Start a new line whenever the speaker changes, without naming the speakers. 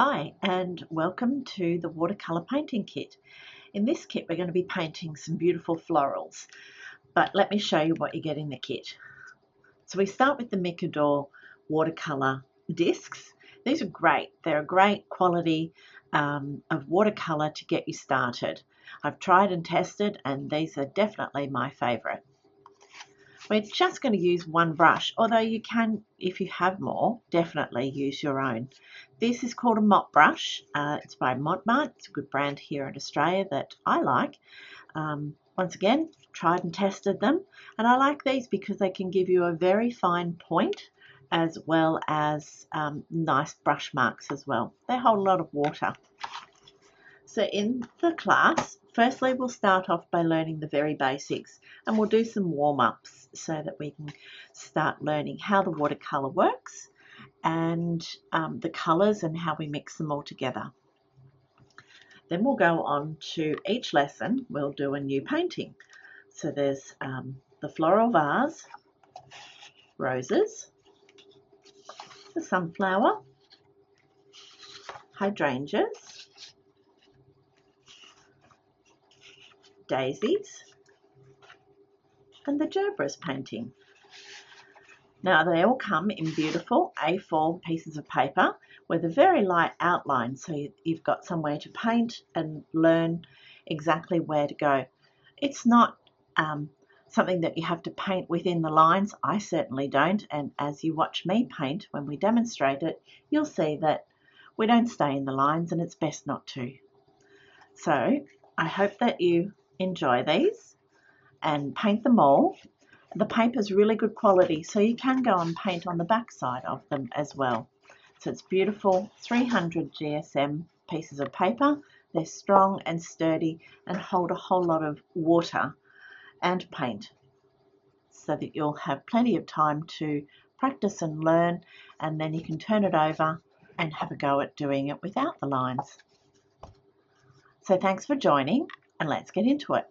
Hi and welcome to the watercolour painting kit. In this kit we're going to be painting some beautiful florals, but let me show you what you get in the kit. So we start with the Micador watercolour discs. These are great. They're a great quality of watercolour to get you started. I've tried and tested and these are definitely my favourite. We're just going to use one brush, although you can, if you have more, definitely use your own. This is called a Mont brush. It's by Mont. It's a good brand here in Australia that I like. Once again, tried and tested them, and I like these because they can give you a very fine point as well as nice brush marks as well. They hold a lot of water. So in the class, firstly we'll start off by learning the very basics, and we'll do some warm-ups so that we can start learning how the watercolour works and the colours and how we mix them all together. Then we'll go on to each lesson, we'll do a new painting. So there's the floral vase, roses, the sunflower, hydrangeas, daisies, and the Gerberas painting. Now they all come in beautiful A4 pieces of paper with a very light outline, so you've got somewhere to paint and learn exactly where to go. It's not something that you have to paint within the lines. I certainly don't, and as you watch me paint when we demonstrate it, you'll see that we don't stay in the lines and it's best not to. So I hope that you enjoy these and paint them all. The paper is really good quality, so you can go and paint on the back side of them as well. So it's beautiful 300 GSM pieces of paper. They're strong and sturdy and hold a whole lot of water and paint, so that you'll have plenty of time to practice and learn, and then you can turn it over and have a go at doing it without the lines. So thanks for joining, and let's get into it.